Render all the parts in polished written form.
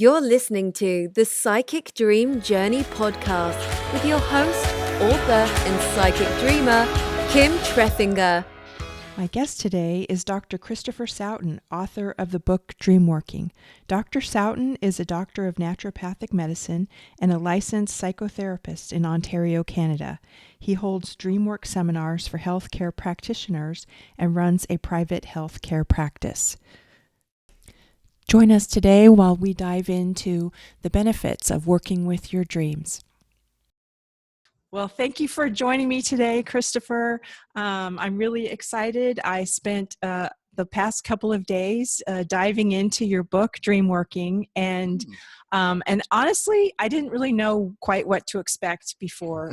You're listening to the Psychic Dream Journey podcast with your host, author, and psychic dreamer, Kim Treffinger. My guest today is Dr. Christopher Sowton, author of the book Dreamworking. Dr. Sowton is a doctor of naturopathic medicine and a licensed psychotherapist in Ontario, Canada. He holds Dreamwork seminars for healthcare practitioners and runs a private healthcare practice. Join us today while we dive into the benefits of working with your dreams. Well, thank you for joining me today, Christopher. I'm really excited. I spent the past couple of days diving into your book, Dreamworking, and honestly, I didn't really know quite what to expect before,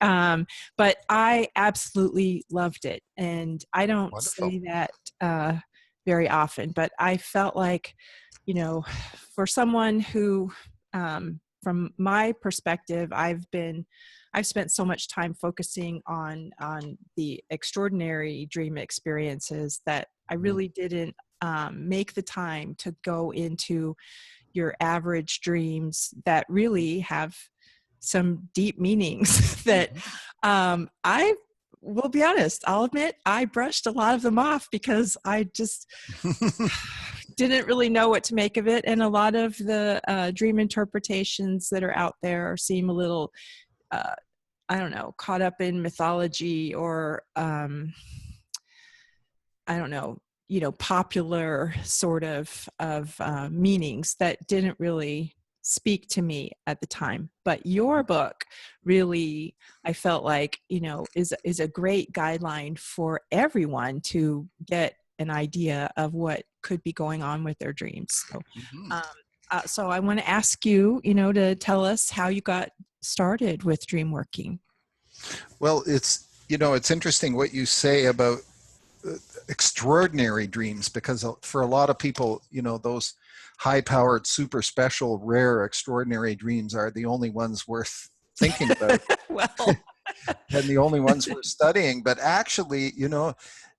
but I absolutely loved it, and I don't Wonderful. say that very often, but I felt like, for someone who, from my perspective, I've spent so much time focusing on the extraordinary dream experiences that I really didn't make the time to go into your average dreams that really have some deep meanings that I will be honest, I'll admit I brushed a lot of them off because I just didn't really know what to make of it. And a lot of the dream interpretations that are out there seem a little caught up in mythology or, popular sort of meanings that didn't really speak to me at the time. But your book really, I felt like, is a great guideline for everyone to get an idea of what could be going on with their dreams. So I want to ask you, to tell us how you got started with Dreamworking. Well, it's interesting what you say about extraordinary dreams, because for a lot of people, those high-powered, super special, rare, extraordinary dreams are the only ones worth thinking about. Well, and the only ones we're studying. But actually,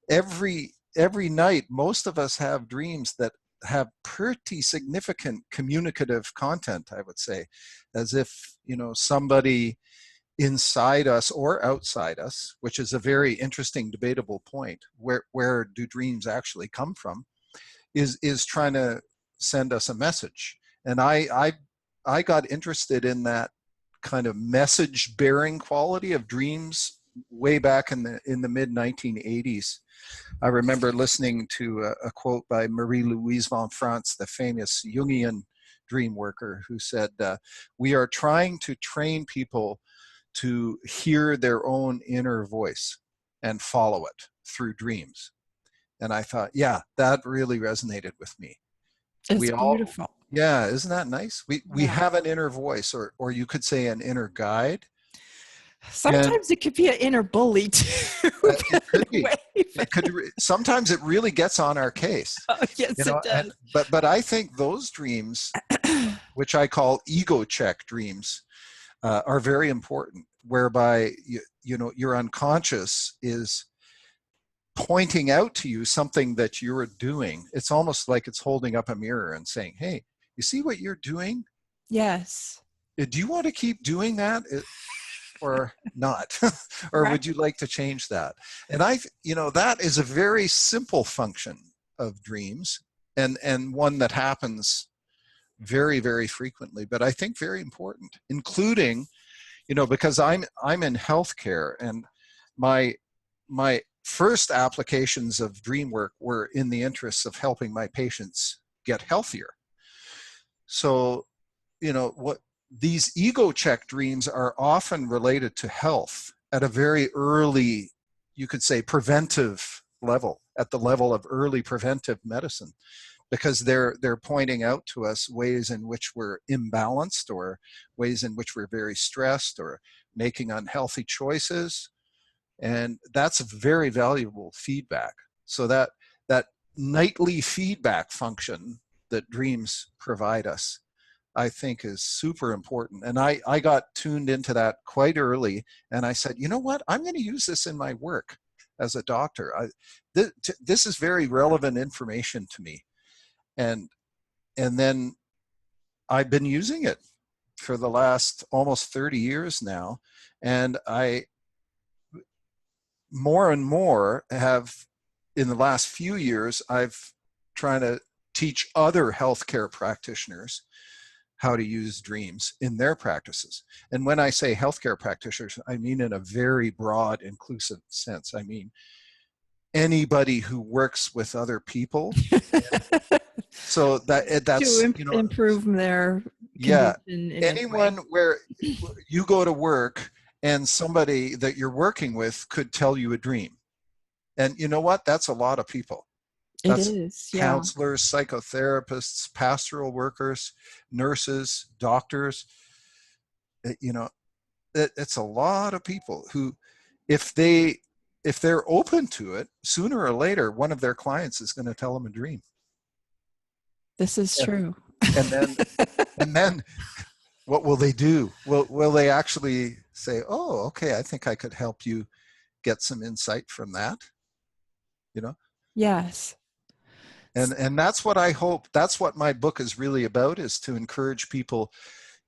every night, most of us have dreams that have pretty significant communicative content, I would say, as if, somebody inside us or outside us, which is a very interesting, debatable point, where do dreams actually come from, is trying to send us a message. And I got interested in that kind of message bearing quality of dreams way back in the mid 1980s. I remember listening to a quote by Marie-Louise von Franz, the famous Jungian dream worker, who said, "We are trying to train people to hear their own inner voice and follow it through dreams." And I thought, yeah, that really resonated with me. It's beautiful. Yeah, isn't that nice? We have an inner voice, or you could say an inner guide. Sometimes it could be an inner bully too. It could be. Sometimes it really gets on our case. Oh, yes, it does. But I think those dreams, which I call ego check dreams, are very important, whereby your unconscious is pointing out to you something that you're doing. It's almost like it's holding up a mirror and saying, "Hey, you see what you're doing? Yes. Do you want to keep doing that? Or not? Or Right. Would you like to change that?" And that is a very simple function of dreams, and one that happens very, very frequently, but I think very important, including, because I'm in healthcare, and my first applications of dream work were in the interests of helping my patients get healthier. So, what these ego check dreams are often related to health at a very early, you could say, preventive level, at the level of early preventive medicine, because they're pointing out to us ways in which we're imbalanced, or ways in which we're very stressed, or making unhealthy choices. And that's very valuable feedback. So that nightly feedback function that dreams provide us, I think, is super important. And I got tuned into that quite early, and I said, you know what, I'm going to use this in my work as a doctor. This is very relevant information to me. And then I've been using it for the last almost 30 years now. And I more and more have, in the last few years, I've trying to teach other healthcare practitioners how to use dreams in their practices. And when I say healthcare practitioners, I mean in a very broad, inclusive sense. I mean anybody who works with other people. So that's to improve their yeah, condition in anyone where you go to work and somebody that you're working with could tell you a dream. And you know what? That's a lot of people. It That's is, yeah. counselors, psychotherapists, pastoral workers, nurses, doctors. It's a lot of people who, if they're open to it, sooner or later, one of their clients is going to tell them a dream. This is true. And then what will they do? Will they actually say, oh, okay, I think I could help you get some insight from that? Yes. And that's what I hope, that's what my book is really about, is to encourage people,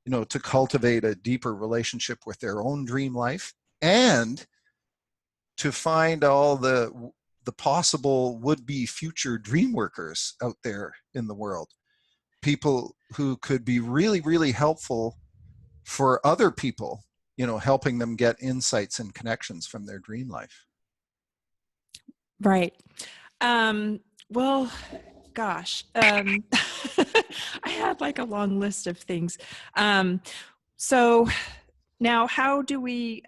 to cultivate a deeper relationship with their own dream life, and to find all the possible would-be future dream workers out there in the world. People who could be really, really helpful for other people, helping them get insights and connections from their dream life. Right. Well, gosh, I had like a long list of things. So now how do we,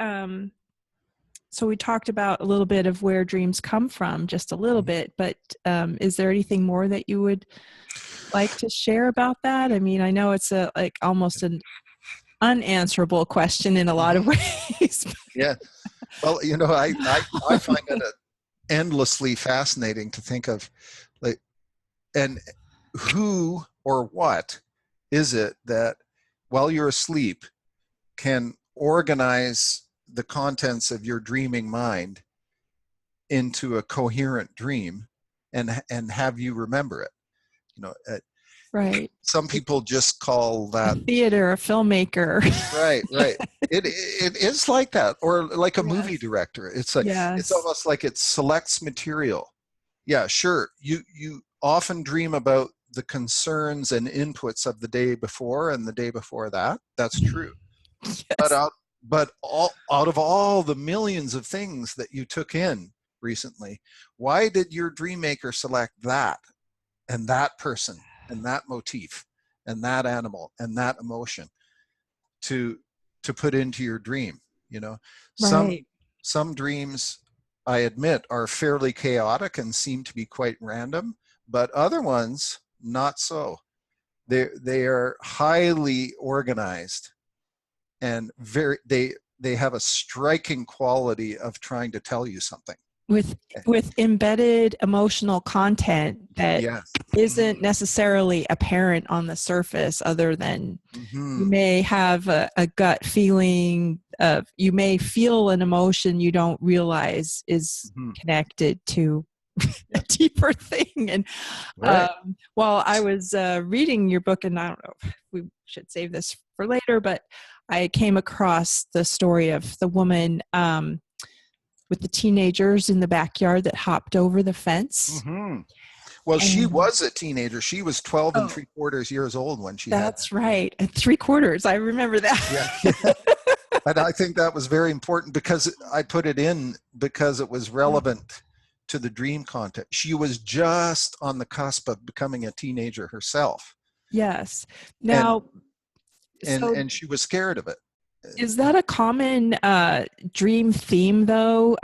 so we talked about a little bit of where dreams come from, just a little bit, but is there anything more that you would like to share about that? I mean, I know it's almost an unanswerable question in a lot of ways. Yeah. Well, I find it endlessly fascinating to think of, and who or what is it that while you're asleep can organize the contents of your dreaming mind into a coherent dream and have you remember it. Right. Some people just call that a theater, a filmmaker. Right. It is like that, or like a movie director. It's like, it's almost like it selects material. Yeah, sure. You often dream about the concerns and inputs of the day before and the day before that. That's true. Yes. But out of all the millions of things that you took in recently, why did your dream maker select that and that person and that motif and that animal and that emotion to put into your dream? Right. Some dreams, I admit, are fairly chaotic and seem to be quite random, but other ones not so. They are highly organized and they have a striking quality of trying to tell you something with embedded emotional content that isn't necessarily apparent on the surface, other than you may have a gut feeling of, you may feel an emotion you don't realize is connected to a deeper thing. And while I was reading your book, and I don't know if we should save this for later, but I came across the story of the woman with the teenagers in the backyard that hopped over the fence. Well, she was a teenager. She was 12 and 3/4 years old when she That's right. At 3/4. I remember that. Yeah. And I think that was very important, because I put it in because it was relevant to the dream content. She was just on the cusp of becoming a teenager herself. Yes. Now, and she was scared of it. Is that a common dream theme, though?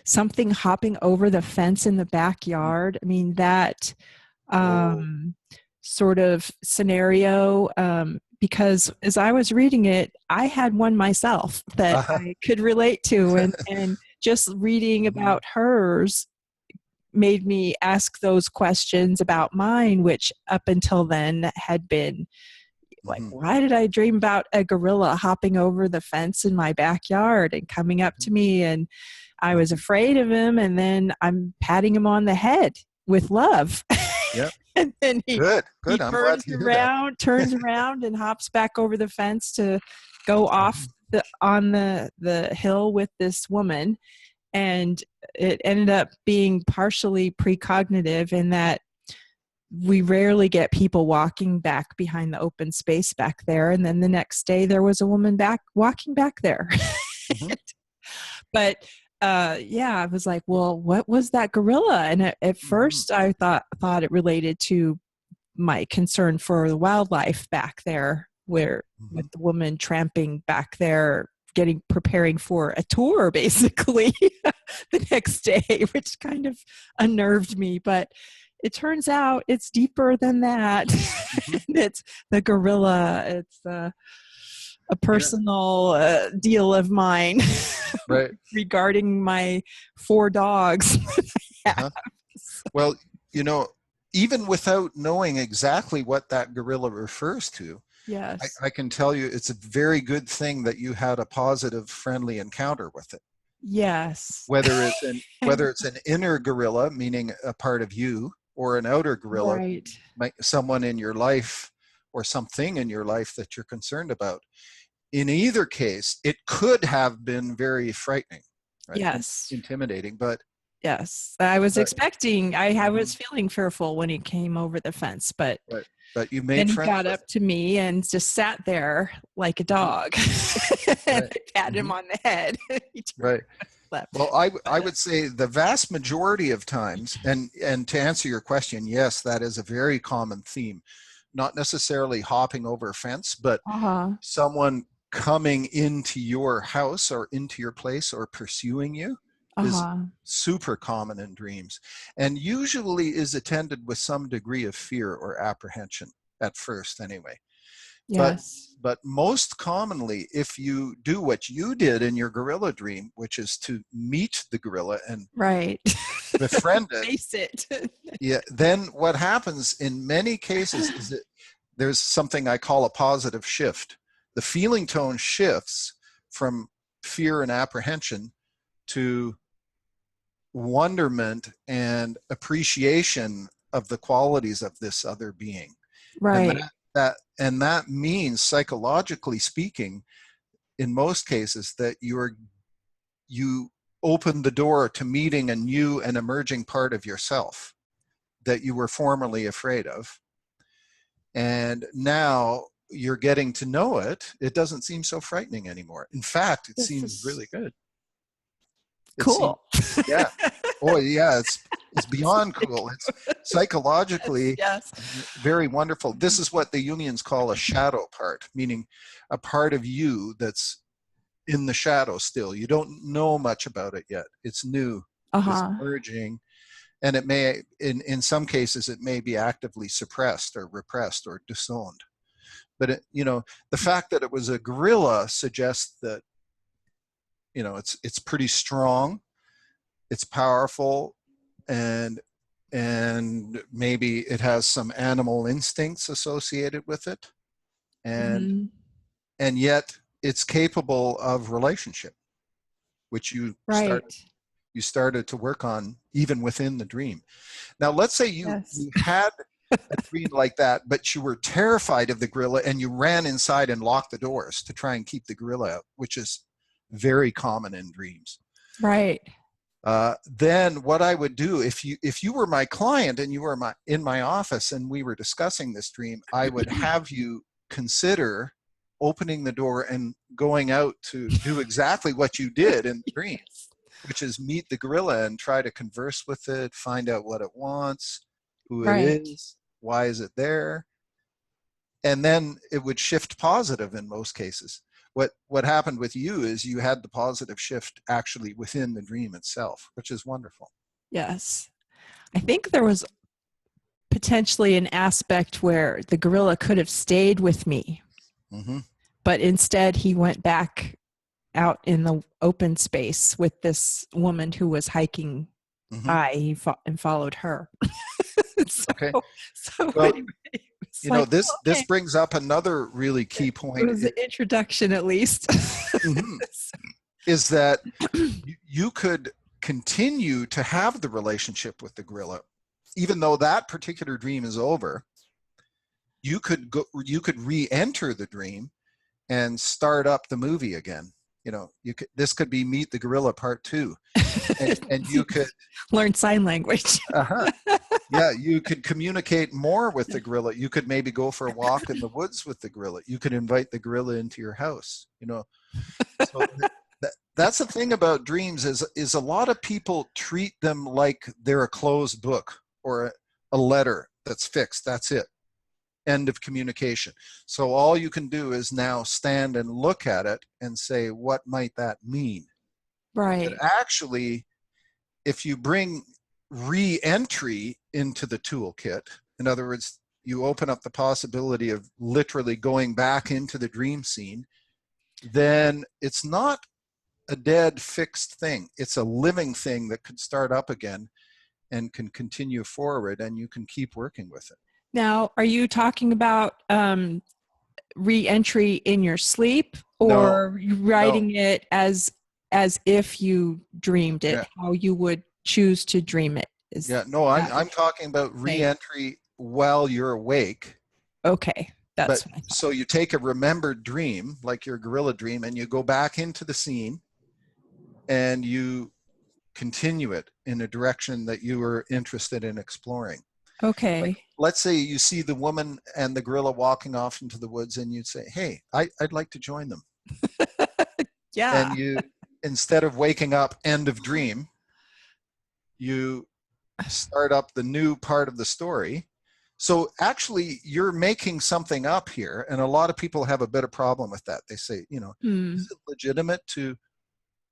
Something hopping over the fence in the backyard? I mean, that sort of scenario, because as I was reading it, I had one myself that I could relate to, and just reading about hers made me ask those questions about mine, which up until then had been like, why did I dream about a gorilla hopping over the fence in my backyard and coming up to me? And I was afraid of him, and then I'm patting him on the head with love. Yep. And then he Good. I'm glad turns to hear that. around and hops back over the fence to go off on the hill with this woman. And it ended up being partially precognitive in that we rarely get people walking back behind the open space back there. And then the next day there was a woman walking back there. Mhm. But I was like, well, what was that gorilla? And at first I thought it related to my concern for the wildlife back there, where with the woman tramping back there, preparing for a tour basically the next day, which kind of unnerved me. But it turns out it's deeper than that. It's the gorilla. It's a personal deal of mine, right? Regarding my 4 dogs. Well, even without knowing exactly what that gorilla refers to, yes, I can tell you it's a very good thing that you had a positive, friendly encounter with it. Yes. Whether it's an inner gorilla, meaning a part of you, or an outer gorilla, right. someone in your life or something in your life that you're concerned about. In either case, it could have been very frightening, right? Yes. Intimidating, but yes, I was expecting. I was feeling fearful when he came over the fence, but you made then he friends got with up to me and just sat there like a dog. And I pat him on the head. Right. Left. Well, I would say the vast majority of times, and to answer your question, yes, that is a very common theme. Not necessarily hopping over a fence, but someone coming into your house or into your place or pursuing you is super common in dreams, and usually is attended with some degree of fear or apprehension at first anyway. Yes. But most commonly, if you do what you did in your gorilla dream, which is to meet the gorilla and befriend it, face it. then what happens in many cases is that there's something I call a positive shift. The feeling tone shifts from fear and apprehension to wonderment and appreciation of the qualities of this other being. Right. And that means, psychologically speaking, in most cases, that you open the door to meeting a new and emerging part of yourself that you were formerly afraid of. And now you're getting to know it. It doesn't seem so frightening anymore. In fact, it seems really good. Cool. Yeah. Oh, yeah. It's beyond cool. It's psychologically very wonderful. This is what the Jungians call a shadow part, meaning a part of you that's in the shadow still. You don't know much about it yet. It's new. It's emerging. And it may, in some cases, it may be actively suppressed or repressed or disowned. But, the fact that it was a gorilla suggests that, it's pretty strong, it's powerful, and maybe it has some animal instincts associated with it, and yet it's capable of relationship, which you started to work on even within the dream. Now, let's say you had a dream like that, but you were terrified of the gorilla and you ran inside and locked the doors to try and keep the gorilla out, which is very common in dreams. Right. Then what I would do, if you were my client and you were in my office and we were discussing this dream, I would have you consider opening the door and going out to do exactly what you did in the dream, which is meet the gorilla and try to converse with it, find out what it wants, who it is, why is it there, and then it would shift positive in most cases. What happened with you is you had the positive shift actually within the dream itself, which is wonderful. Yes. I think there was potentially an aspect where the gorilla could have stayed with me, but instead he went back out in the open space with this woman who was hiking by and followed her. Well, this brings up another really key point. It was an introduction, at least. Is that you could continue to have the relationship with the gorilla even though that particular dream is over, you could re-enter the dream and start up the movie again. This could be Meet the Gorilla Part 2. And you could learn sign language. Yeah, you could communicate more with the gorilla. You could maybe go for a walk in the woods with the gorilla. You could invite the gorilla into your house. So that's the thing about dreams is a lot of people treat them like they're a closed book or a letter that's fixed. That's it. End of communication. So all you can do is now stand and look at it and say, what might that mean? Right. But actually, if you bring re-entry into the toolkit, in other words, you open up the possibility of literally going back into the dream scene, then it's not a dead fixed thing. It's a living thing that could start up again and can continue forward, and you can keep working with it. Now, are you talking about re-entry in your sleep, or writing it as if you dreamed it, how you would choose to dream it? I'm talking about re-entry while you're awake. Okay, that's what I thought. So you take a remembered dream, like your gorilla dream, and you go back into the scene, and you continue it in a direction that you were interested in exploring. Okay. Like, let's say you see the woman and the gorilla walking off into the woods, and you'd say, hey, I'd like to join them. Yeah. And you, instead of waking up end of dream, you start up the new part of the story. So actually, you're making something up here, and a lot of people have a bit of problem with that. They say, is it legitimate to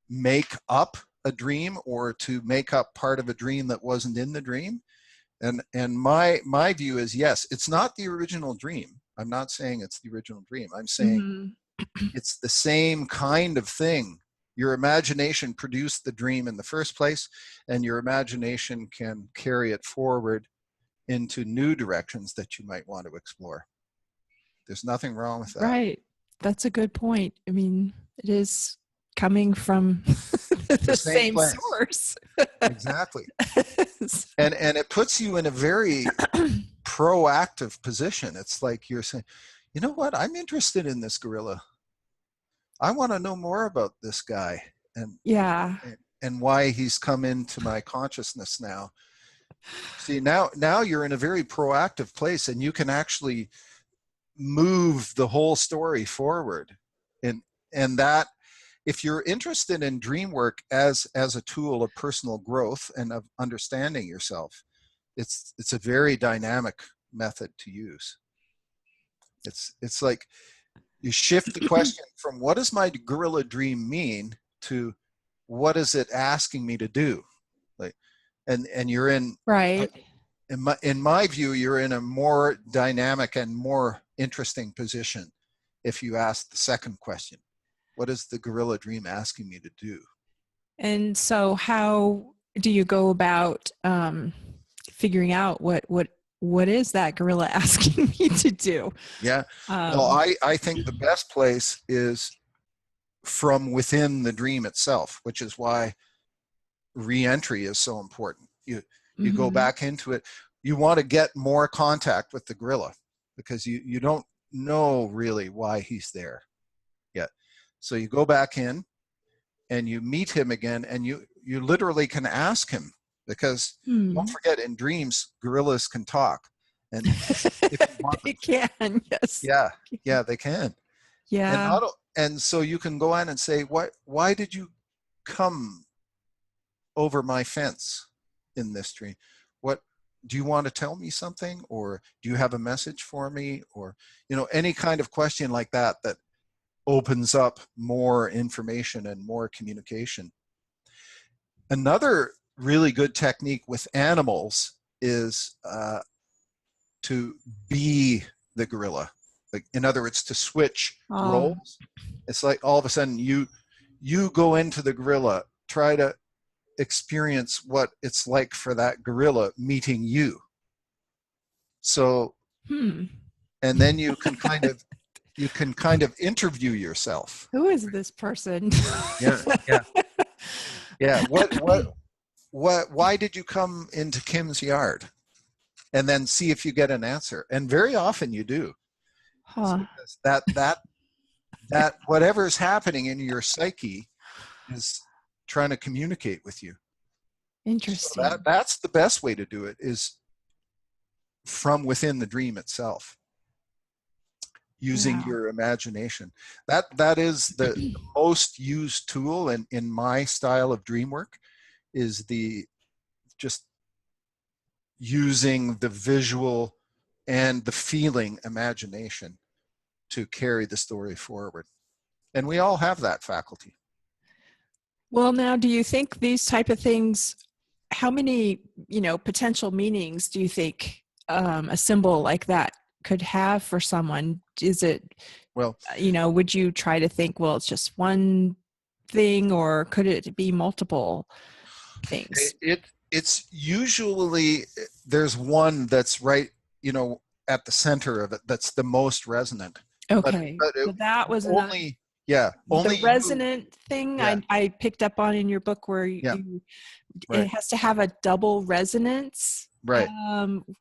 make up a dream or to make up part of a dream that wasn't in the dream? And my view is, yes, it's not the original dream. I'm not saying it's the original dream. I'm saying it's the same kind of thing. Your imagination produced the dream in the first place, and your imagination can carry it forward into new directions that you might want to explore. There's nothing wrong with that. Right. That's a good point. I mean, it is coming from the same source. Exactly. And it puts you in a very proactive position. It's like you're saying, you know what? I'm interested in this gorilla. I want to know more about this guy and why he's come into my consciousness now. See, now you're in a very proactive place, and you can actually move the whole story forward. And that, if you're interested in dream work as a tool of personal growth and of understanding yourself, it's a very dynamic method to use. It's like you shift the question from what does my gorilla dream mean to what is it asking me to do? Like, and you're in right. In my view, you're in a more dynamic and more interesting position if you ask the second question. What is the gorilla dream asking me to do? And so how do you go about figuring out what is that gorilla asking me to do? Yeah. Well, I think the best place is from within the dream itself, which is why re-entry is so important. You go back into it. You want to get more contact with the gorilla because you don't know really why he's there yet. So you go back in and you meet him again, and you literally can ask him, because don't forget, in dreams, gorillas can talk. And if you want they can, yes. Yeah, they can. Yeah. And so you can go in and say, why did you come over my fence in this dream? What do you want to tell me something, or do you have a message for me, or any kind of question like that opens up more information and more communication. Another really good technique with animals is to be the gorilla. Like, in other words, to switch roles. It's like all of a sudden you go into the gorilla, try to experience what it's like for that gorilla meeting you. So, and then you can kind of interview yourself. Who is this person? Yeah. What? Why did you come into Kim's yard? and then see if you get an answer. And very often you do. It's Huh. because that whatever's happening in your psyche is trying to communicate with you. So Interesting. that's the best way to do it, is from within the dream itself, using Wow. your imagination. That is the most used tool in my style of dream work, is the just using the visual and the feeling imagination to carry the story forward. And we all have that faculty. Well, now, do you think these type of things, how many, potential meanings do you think a symbol like that could have for someone? Is it, Well, would you try to think, well, it's just one thing, or could it be multiple things? it's usually, there's one that's right, at the center of it, that's the most resonant. Okay. But So that was another, only, yeah, the only you, resonant thing yeah, I picked up on in your book, where yeah, it right, has to have a double resonance. right,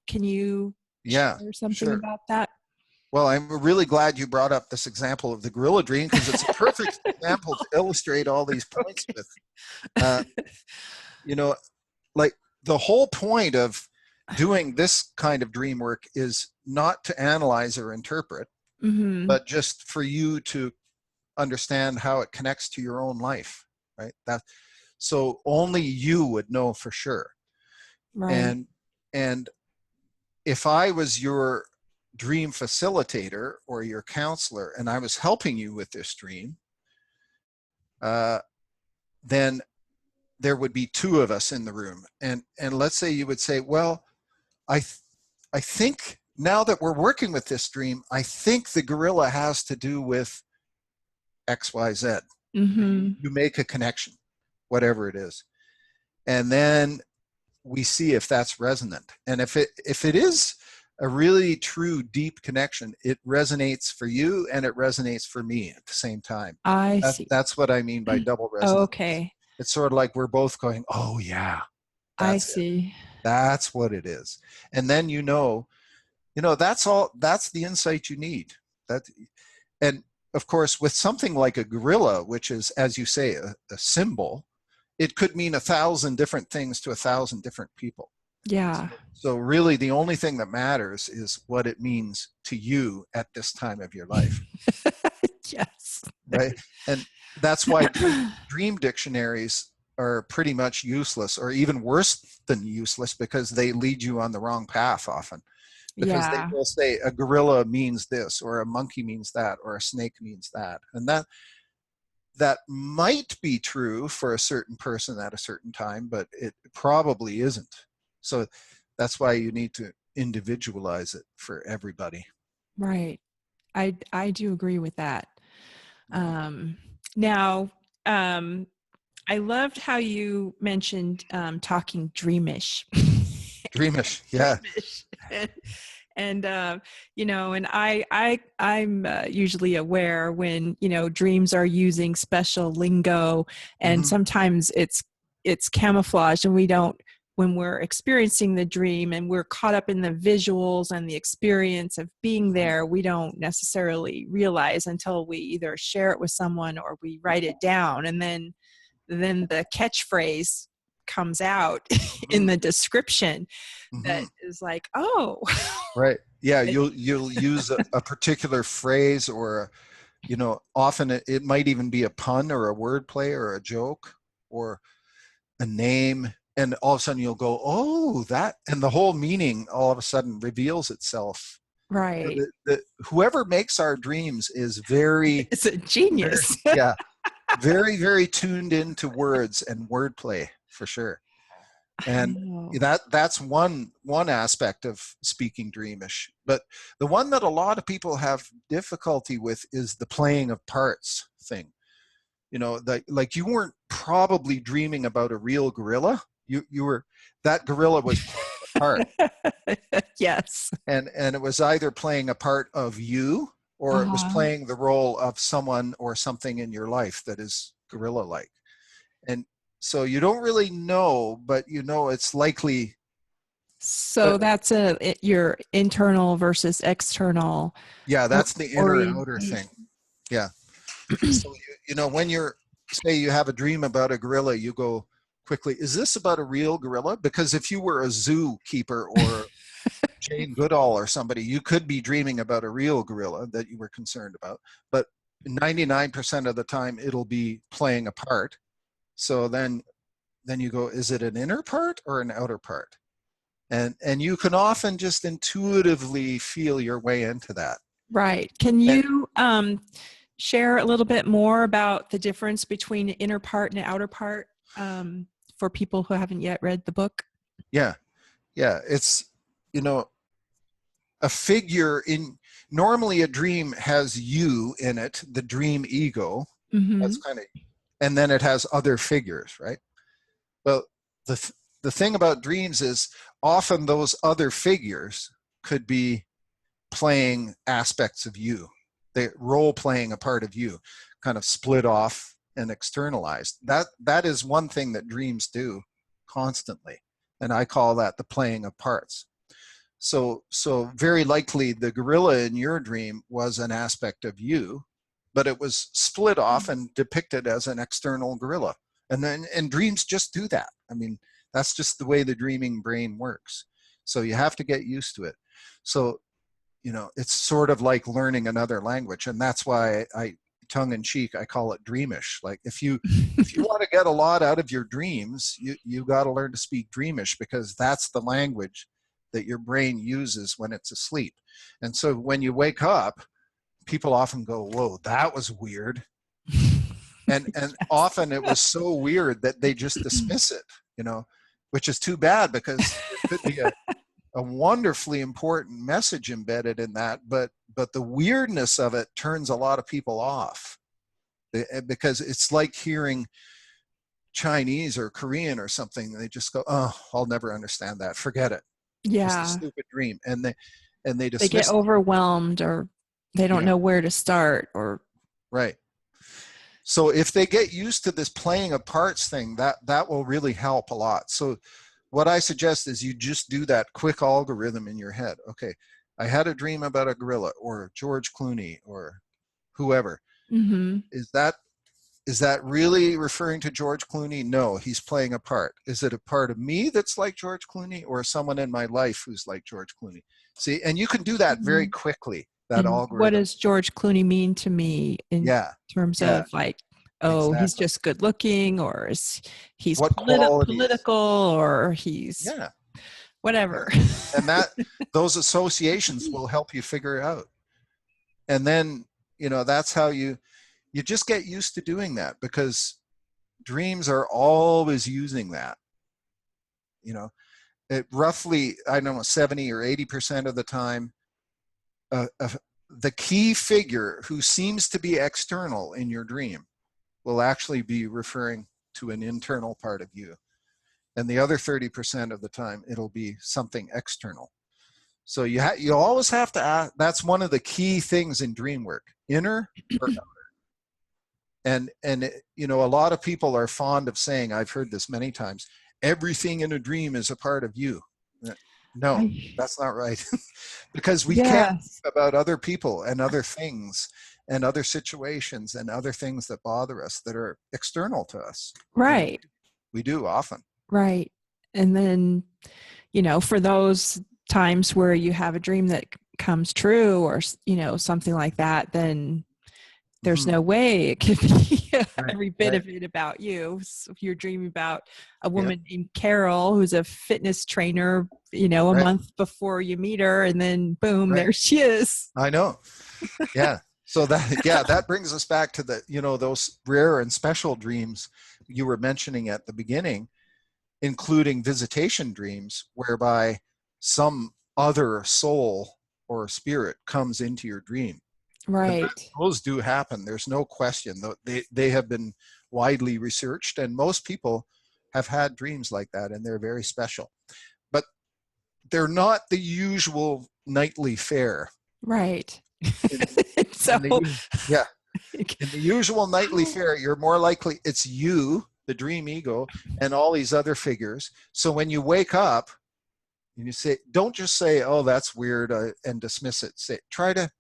Can you yeah, share something sure. about that? Well, I'm really glad you brought up this example of the gorilla dream, because it's a perfect example to illustrate all these points Okay. with. Uh, you know, like, the whole point of doing this kind of dream work is not to analyze or interpret, Mm-hmm. but just for you to understand how it connects to your own life, right? That, so only you would know for sure. Right. And if I was your dream facilitator or your counselor, and I was helping you with this dream, then there would be two of us in the room. And let's say you would say, well, I think now that we're working with this dream, I think the gorilla has to do with XYZ. Mm-hmm. You make a connection, whatever it is. And then we see if that's resonant. And if it is a really true deep connection, it resonates for you and it resonates for me at the same time. I see. That's what I mean by double Oh, resonance. okay. It's sort of like we're both going, oh yeah, I that's it. see. That's what it is. And then that's all, that's the insight you need. And of course, with something like a gorilla, which is, as you say, a symbol, it could mean 1,000 different things to 1,000 different people. Yeah. So really the only thing that matters is what it means to you at this time of your life. Yes. Right? And that's why dream dictionaries are pretty much useless, or even worse than useless, because they lead you on the wrong path often. Because they Yeah. will say a gorilla means this, or a monkey means that, or a snake means that. And that might be true for a certain person at a certain time, but it probably isn't. So that's why you need to individualize it for everybody. Right. I do agree with that. Now, I loved how you mentioned talking dreamish. Dreamish, yeah. Dreamish. And and I'm usually aware when dreams are using special lingo, and Mm-hmm. sometimes it's camouflaged, and we don't, when we're experiencing the dream and we're caught up in the visuals and the experience of being there, we don't necessarily realize until we either share it with someone or we write it down, and then the catchphrase comes out in the description that Mm-hmm. is like, oh. Right. Yeah, you'll use a particular phrase, or often it might even be a pun or a word play or a joke or a name, and all of a sudden you'll go, oh, that, and the whole meaning all of a sudden reveals itself. Right. Whoever makes our dreams is very, It's a genius. yeah, very, very tuned into words and wordplay for sure. I And know. that's one aspect of speaking dreamish. But the one that a lot of people have difficulty with is the playing of parts thing. Like you weren't probably dreaming about a real gorilla. You were, that gorilla was playing a part. Yes. And it was either playing a part of you, or it was Uh-huh. playing the role of someone or something in your life that is gorilla-like. And so you don't really know, but it's likely So that's your internal versus external Yeah, that's the inner and outer thing. orientation. Yeah. So, when say you have a dream about a gorilla, you go quickly, is this about a real gorilla? Because if you were a zookeeper or Jane Goodall or somebody, you could be dreaming about a real gorilla that you were concerned about. But 99% of the time, it'll be playing a part. So then you go, is it an inner part or an outer part? And you can often just intuitively feel your way into that. Right. Can you share a little bit more about the difference between an inner part and an outer part for people who haven't yet read the book? Yeah. It's, a figure normally a dream has you in it, the dream ego. Mm-hmm. That's and then it has other figures, right? Well, the thing about dreams is often those other figures could be playing aspects of you. They role playing a part of you, kind of split off and externalized. That is one thing that dreams do constantly. And I call that the playing of parts. So very likely the gorilla in your dream was an aspect of you, but it was split off and depicted as an external gorilla. And dreams just do that. I mean, that's just the way the dreaming brain works. So you have to get used to it. So, it's sort of like learning another language. And that's why I tongue in cheek, I call it dreamish. Like if you want to get a lot out of your dreams, you got to learn to speak dreamish, because that's the language that your brain uses when it's asleep. And so when you wake up, people often go, whoa, that was weird. And often it was so weird that they just dismiss it, which is too bad, because there could be a wonderfully important message embedded in that, but the weirdness of it turns a lot of people off, because it's like hearing Chinese or Korean or something. They just go, oh, I'll never understand that. Forget it. Yeah. It's a stupid dream. And they dismiss They get overwhelmed, or they don't know where to start, or right. So if they get used to this playing of parts thing, that will really help a lot. So what I suggest is you just do that quick algorithm in your head. Okay, I had a dream about a gorilla or George Clooney or whoever. Mm-hmm. Is that really referring to George Clooney? No, he's playing a part. Is it a part of me that's like George Clooney, or someone in my life who's like George Clooney? See, and you can do that very quickly, that and algorithm. What does George Clooney mean to me in terms of like, oh, exactly. He's just good looking, or he's political, or he's whatever. And those associations will help you figure it out. And then, that's how you just get used to doing that, because dreams are always using that. It roughly, 70 or 80% of the time, the key figure who seems to be external in your dream will actually be referring to an internal part of you. And the other 30% of the time, it'll be something external. So you always have to ask. That's one of the key things in dream work: inner or outer. And a lot of people are fond of saying, I've heard this many times, everything in a dream is a part of you. No, that's not right. Because we can't think about other people and other things and other situations and other things that bother us that are external to us. Right. We do often. Right. And then, for those times where you have a dream that comes true, or, something like that, then there's no way it could be every bit of it about you. So if you're dreaming about a woman named Carol, who's a fitness trainer, a month before you meet her, and then boom, there she is. I know. Yeah. So that brings us back to those rare and special dreams you were mentioning at the beginning, including visitation dreams, whereby some other soul or spirit comes into your dream. Right. Those do happen. There's no question. They have been widely researched, and most people have had dreams like that, and they're very special. But they're not the usual nightly fare. Right. In the usual nightly fare, you're more likely it's you, the dream ego, and all these other figures. So when you wake up, And you say, don't just say, oh, that's weird, and dismiss it. Try to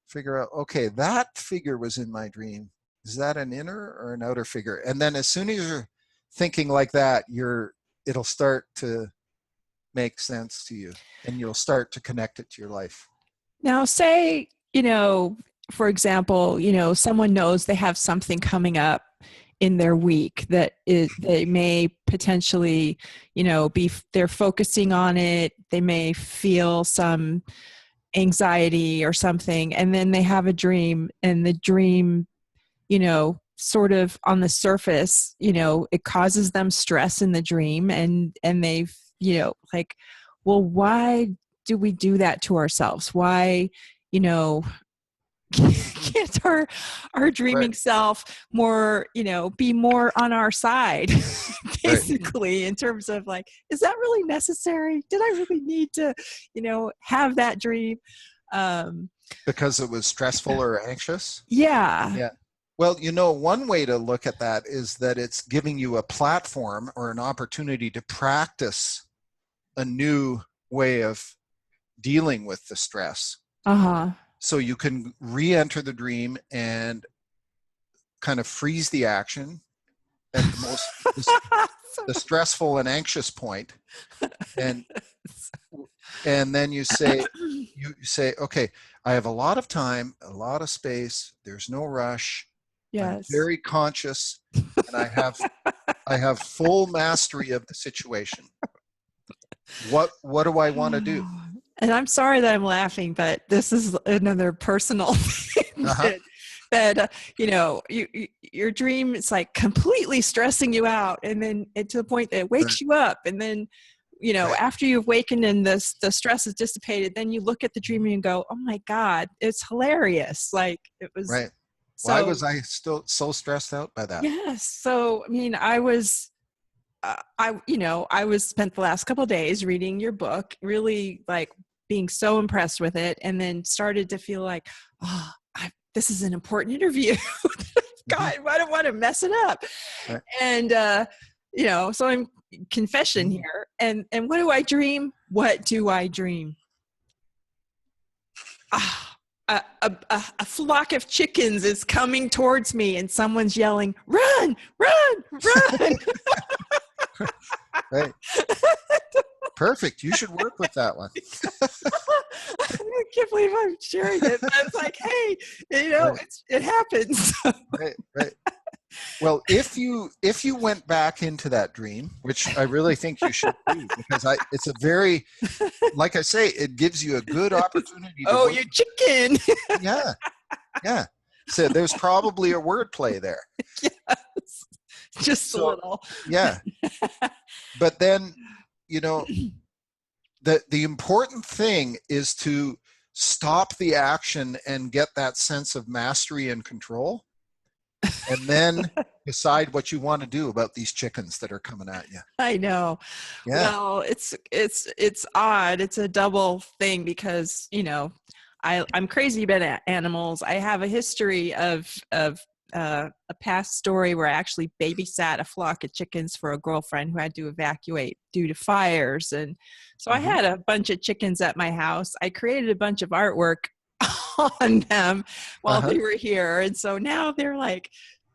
figure out, okay, that figure was in my dream. Is that an inner or an outer figure? And then as soon as you're thinking like that, it'll start to make sense to you, and you'll start to connect it to your life. Now, say, for example, someone knows they have something coming up in their week that they may potentially, they're focusing on it. They may feel some anxiety or something, and then they have a dream, and the dream, sort of on the surface, it causes them stress in the dream, and they've, like, well, why do we do that to ourselves? Why, can't our dreaming self more, be more on our side, basically, in terms of like, is that really necessary? Did I really need to, have that dream? Because it was stressful or anxious? Yeah. Yeah. Well, one way to look at that is that it's giving you a platform or an opportunity to practice a new way of dealing with the stress. Uh-huh. So you can re-enter the dream and kind of freeze the action at the most the stressful and anxious point, and then you say, okay, I have a lot of time, a lot of space. There's no rush. Yes. I'm very conscious, and I have full mastery of the situation. What do I want to do? And I'm sorry that I'm laughing, but this is another personal thing that your dream is like completely stressing you out, and then to the point that it wakes you up, and then after you've awakened and the stress is dissipated, then you look at the dream and you go, oh my God, it's hilarious. Like, it was right. So, why was I still so stressed out by that? Yes. So, I mean, I was spent the last couple of days reading your book, really like being so impressed with it, and then started to feel like, oh, this is an important interview. God, I don't want to mess it up. Right. And, so I'm confession here. And what do I dream? What do I dream? A flock of chickens is coming towards me, and someone's yelling, run, run, run. Right. Perfect. You should work with that one. I can't believe I'm sharing it. But it's like, hey, right. It happens. Right. Well, if you went back into that dream, which I really think you should do, because it's a very, like I say, it gives you a good opportunity. You chicken. Yeah. So there's probably a word play there. Yes. Just a little. Yeah. But then, the important thing is to stop the action and get that sense of mastery and control, and then decide what you want to do about these chickens that are coming at you. I know. Yeah. Well, it's odd. It's a double thing because, I'm crazy about animals. I have a history of a past story where I actually babysat a flock of chickens for a girlfriend who had to evacuate due to fires. And so I had a bunch of chickens at my house. I created a bunch of artwork on them while they were here. And so now they're like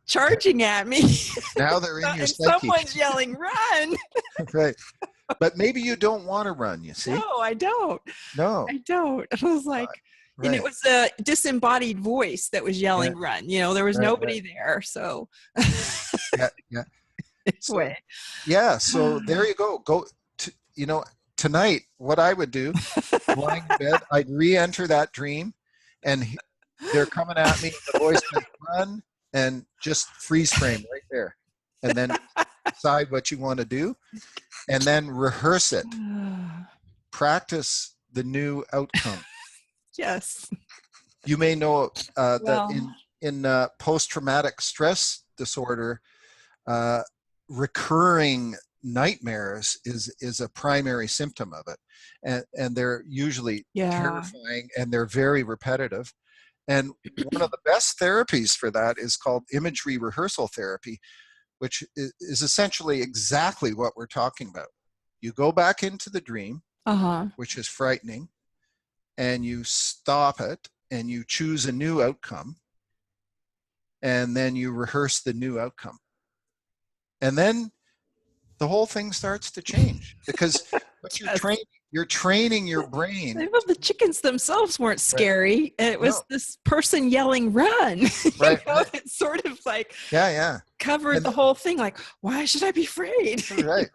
charging at me. Now they're in your psyche. Someone's yelling, run. Right. But maybe you don't want to run, you see? No, I don't. No. I don't. I was like, right. And it was a disembodied voice that was yelling, run. There was nobody there. So. Yeah. So there you go. Go to, tonight, what I would do, lying in bed, I'd re-enter that dream, and they're coming at me. The voice says, run, and just freeze frame right there. And then decide what you want to do, and then rehearse it. Practice the new outcome. Yes. You may know that in post-traumatic stress disorder, recurring nightmares is a primary symptom of it, and they're usually terrifying, and they're very repetitive. And one of the best therapies for that is called Imagery Rehearsal therapy, which is essentially exactly what we're talking about. You go back into the dream, which is frightening, and you stop it and you choose a new outcome, and then you rehearse the new outcome. And then the whole thing starts to change, because what you're training your brain. Well, the chickens themselves weren't scary. Right. It was this person yelling, "Run!" Right. It sort of like yeah covered the whole thing. Like, why should I be afraid? Right.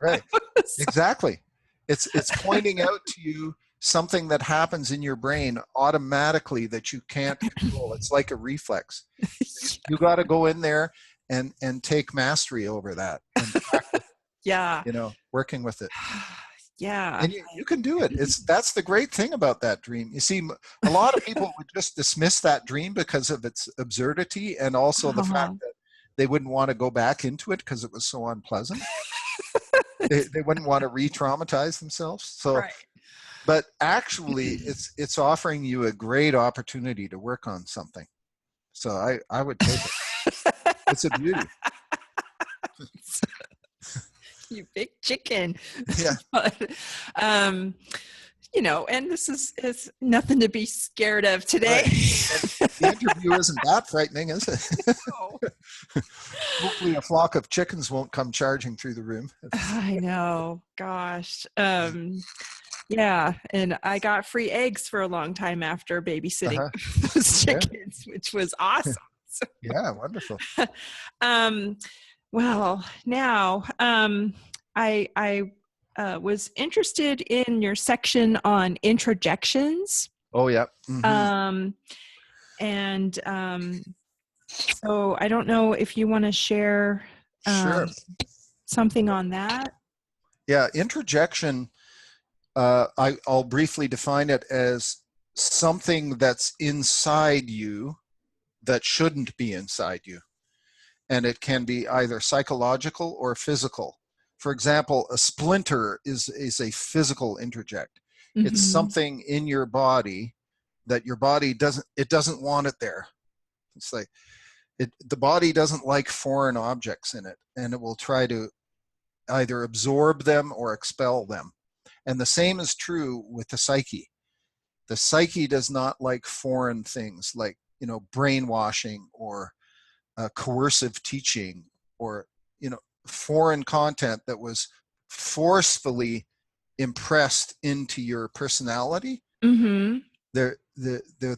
Exactly. It's pointing out to you something that happens in your brain automatically that you can't control. It's like a reflex. You got to go in there and take mastery over that. And practice, working with it. Yeah. And you can do it. That's the great thing about that dream. You see, a lot of people would just dismiss that dream because of its absurdity, and also the fact that they wouldn't want to go back into it because it was so unpleasant. they wouldn't want to re-traumatize themselves. So, but actually, it's offering you a great opportunity to work on something. So I would take it. It's a beauty. You big chicken. Yeah. But, and this is nothing to be scared of today. Right. The interview isn't that frightening, is it? No. Hopefully a flock of chickens won't come charging through the room. I know. Gosh. Yeah. And I got free eggs for a long time after babysitting those chickens, which was awesome. So, yeah, wonderful. Well, now I was interested in your section on introjections. Oh, yeah. Mm-hmm. So I don't know if you want to share something on that. Yeah, introjection, I'll briefly define it as something that's inside you that shouldn't be inside you. And it can be either psychological or physical. For example, a splinter is a physical introject. Mm-hmm. It's something in your body that your body doesn't want it there. It's like the body doesn't like foreign objects in it, and it will try to either absorb them or expel them. And the same is true with the psyche. The psyche does not like foreign things like, brainwashing or coercive teaching, or foreign content that was forcefully impressed into your personality. Mm-hmm. The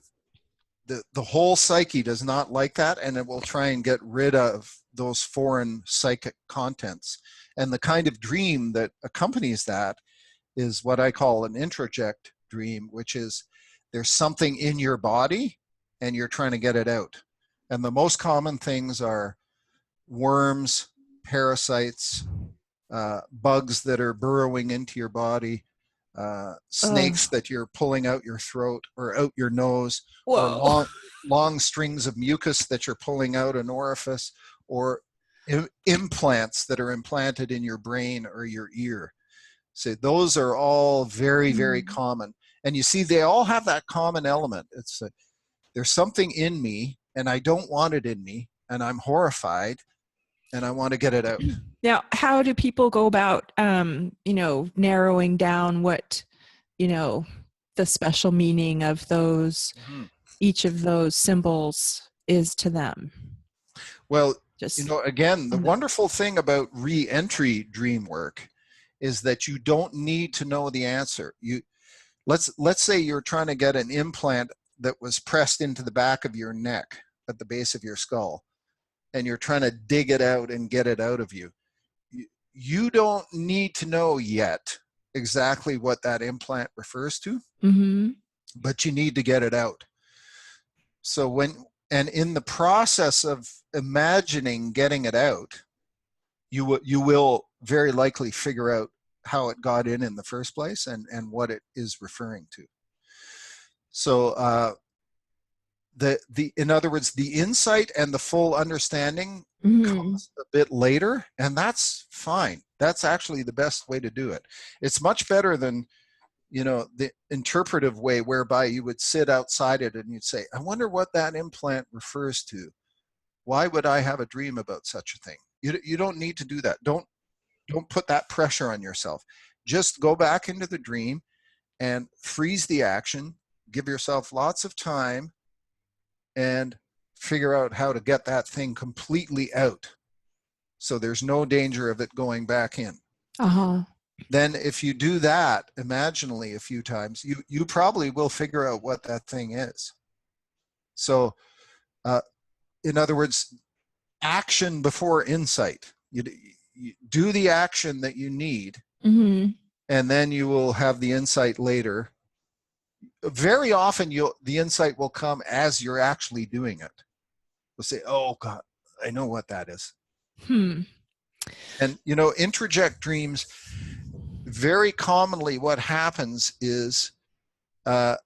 whole psyche does not like that, and it will try and get rid of those foreign psychic contents. And the kind of dream that accompanies that is what I call an introject dream, which is there's something in your body and you're trying to get it out. And the most common things are worms, parasites, bugs that are burrowing into your body, snakes that you're pulling out your throat or out your nose, or long strings of mucus that you're pulling out an orifice, or implants that are implanted in your brain or your ear. So those are all very, very common. And you see, they all have that common element. It's there's something in me and I don't want it in me, and I'm horrified and I want to get it out. Now, how do people go about, narrowing down what, the special meaning of those, each of those symbols is to them? Well, again, the wonderful thing about re-entry dream work is that you don't need to know the answer. Let's say you're trying to get an implant that was pressed into the back of your neck at the base of your skull, and you're trying to dig it out and get it out of you. You don't need to know yet exactly what that implant refers to, but you need to get it out. So in the process of imagining getting it out, you will very likely figure out how it got in the first place and what it is referring to. So in other words, the insight and the full understanding comes a bit later, and that's fine. That's actually the best way to do it. It's much better than, the interpretive way whereby you would sit outside it and you'd say, I wonder what that implant refers to. Why would I have a dream about such a thing? You don't need to do that. Don't put that pressure on yourself. Just go back into the dream and freeze the action, give yourself lots of time, and figure out how to get that thing completely out. So there's no danger of it going back in. Uh-huh. Then if you do that imaginally a few times, you probably will figure out what that thing is. So in other words, action before insight. You do the action that you need, Mm-hmm. and then you will have the insight later. Very often the insight will come as you're actually doing it. You'll say, oh God, I know what that is. Hmm. And introject dreams, very commonly what happens is that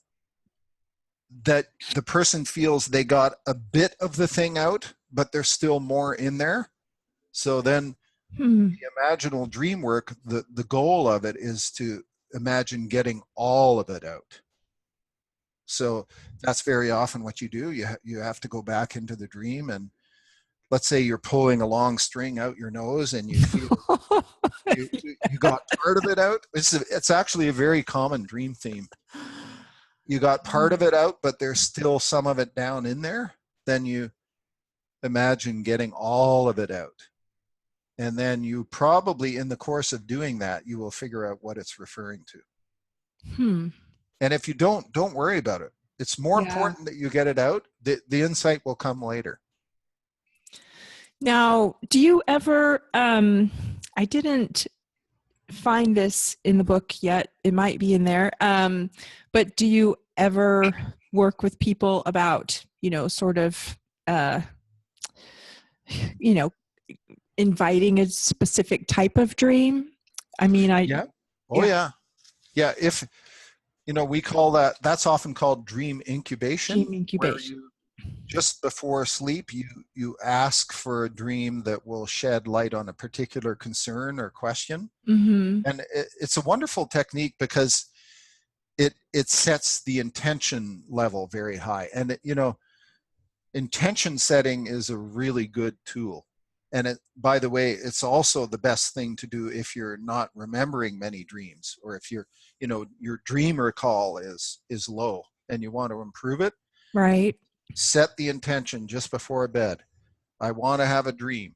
the person feels they got a bit of the thing out, but there's still more in there. So then the imaginal dream work, the goal of it is to imagine getting all of it out. So that's very often what you do. You have to go back into the dream, and let's say you're pulling a long string out your nose and you feel you got part of it out. It's actually a very common dream theme. You got part of it out, but there's still some of it down in there. Then you imagine getting all of it out. And then you probably, in the course of doing that, you will figure out what it's referring to. And if you don't worry about it. It's more important that you get it out. The insight will come later. Now, do you ever, I didn't find this in the book yet. It might be in there. But do you ever work with people about, sort of, inviting a specific type of dream? I mean, yeah. If, we call that's often called dream incubation. Dream incubation. Where just before sleep, you ask for a dream that will shed light on a particular concern or question. Mm-hmm. And it's a wonderful technique because it sets the intention level very high. And intention setting is a really good tool. And by the way, it's also the best thing to do if you're not remembering many dreams, or if your dream recall is low and you want to improve it. Right. Set the intention just before bed. I want to have a dream.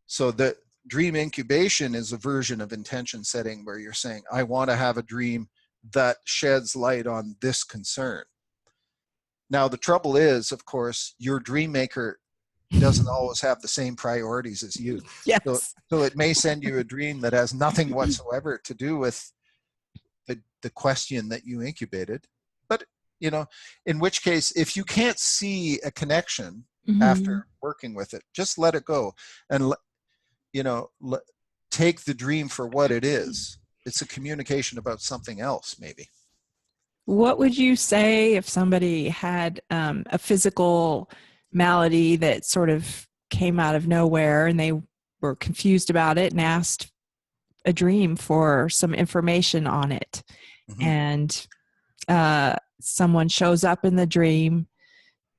So the dream incubation is a version of intention setting where you're saying, I want to have a dream that sheds light on this concern. Now, the trouble is, of course, your dream maker doesn't always have the same priorities as you. Yes. So it may send you a dream that has nothing whatsoever to do with the question that you incubated. But, in which case, if you can't see a connection after working with it, just let it go and, take the dream for what it is. It's a communication about something else, maybe. What would you say if somebody had a physical malady that sort of came out of nowhere and they were confused about it and asked a dream for some information on it? And someone shows up in the dream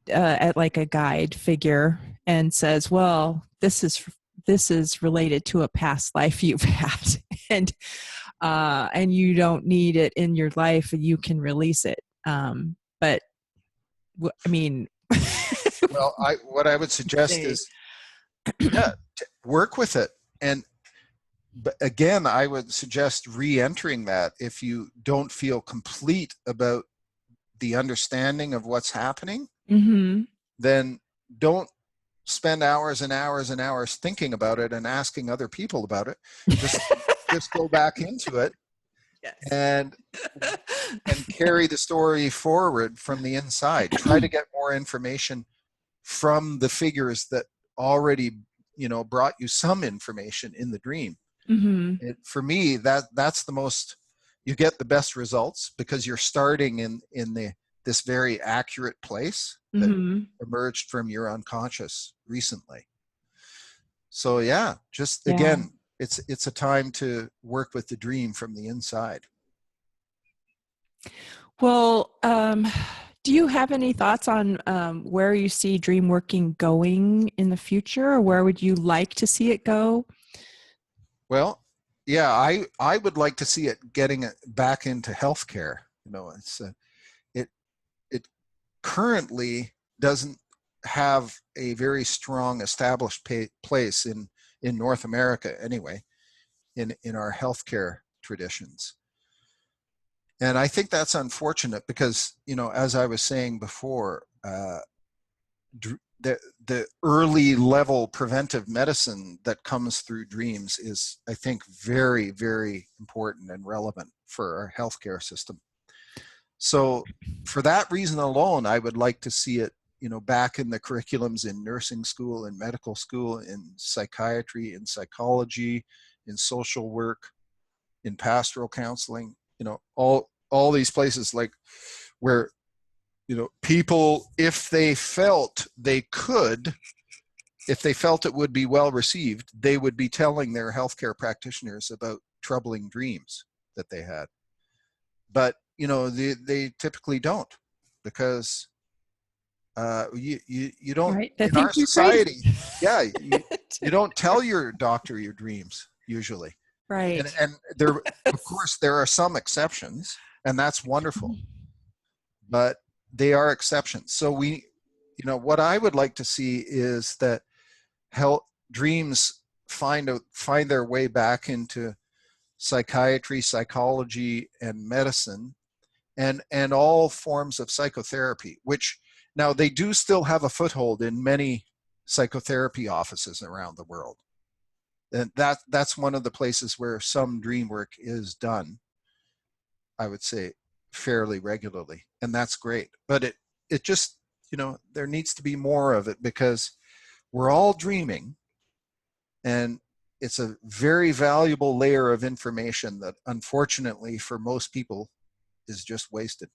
at like a guide figure and says, well, this is related to a past life you've had, and you don't need it in your life and you can release it. But I mean, well, what I would suggest is, work with it. But again, I would suggest re-entering that if you don't feel complete about the understanding of what's happening. Then don't spend hours and hours and hours thinking about it and asking other people about it. Just go back into it. Yes. and carry the story forward from the inside. Try to get more information from the figures that already, brought you some information in the dream. For me, that's the most, you get the best results because you're starting in this very accurate place that emerged from your unconscious recently. So again, it's a time to work with the dream from the inside. Well, do you have any thoughts on where you see dreamworking going in the future, or where would you like to see it go? Well, yeah, I would like to see it getting it back into healthcare. It it currently doesn't have a very strong established place in North America anyway, in our healthcare traditions. And I think that's unfortunate because, as I was saying before, the early level preventive medicine that comes through dreams is, I think, very, very important and relevant for our healthcare system. So for that reason alone, I would like to see it, back in the curriculums in nursing school, in medical school, in psychiatry, in psychology, in social work, in pastoral counseling, all these places, like where, people, if they felt it would be well received, they would be telling their healthcare practitioners about troubling dreams that they had. But, they typically don't, because you don't, Right. They in our think you're crazy. society, yeah, you don't tell your doctor your dreams usually. Right. And there, of course, there are some exceptions, and that's wonderful, but they are exceptions. So what I would like to see is that dreams find their way back into psychiatry, psychology, and medicine, and all forms of psychotherapy, which now they do still have a foothold in many psychotherapy offices around the world. And that's one of the places where some dream work is done, I would say, fairly regularly, and that's great. But it just, there needs to be more of it, because we're all dreaming, and it's a very valuable layer of information that, unfortunately, for most people, is just wasted.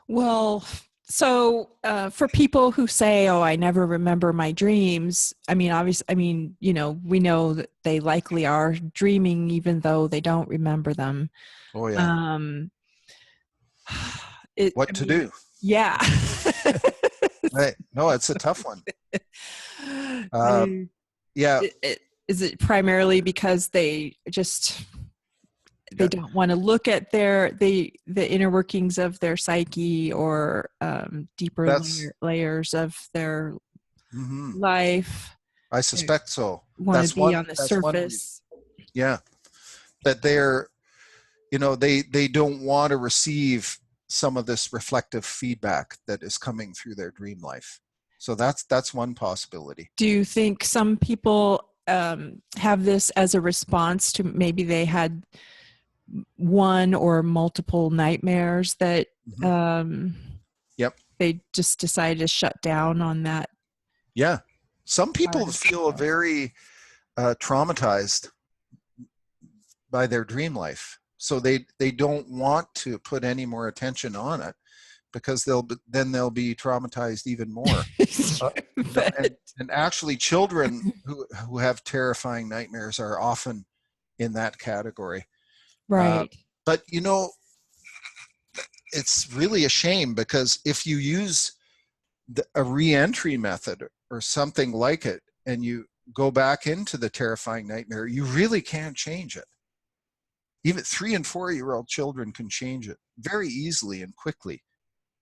Well, so for people who say, "Oh, I never remember my dreams," obviously, we know that they likely are dreaming, even though they don't remember them. Oh yeah. Um, What to do? Yeah. Right. No, it's a tough one. Do- Yeah. Is it primarily because they don't want to look at the inner workings of their psyche, or deeper layers of their life? I suspect so. Want to be on the surface. Yeah. That they're, they don't want to receive some of this reflective feedback that is coming through their dream life. So that's one possibility. Do you think some people have this as a response to maybe they had one or multiple nightmares that Yep. they just decided to shut down on that? Yeah. Some people feel very traumatized by their dream life, so they don't want to put any more attention on it, because they'll be traumatized even more. And actually, children who have terrifying nightmares are often in that category. Right. But it's really a shame, because if you use a re-entry method or something like it, and you go back into the terrifying nightmare, you really can't change it. Even 3 and 4-year-old children can change it very easily and quickly.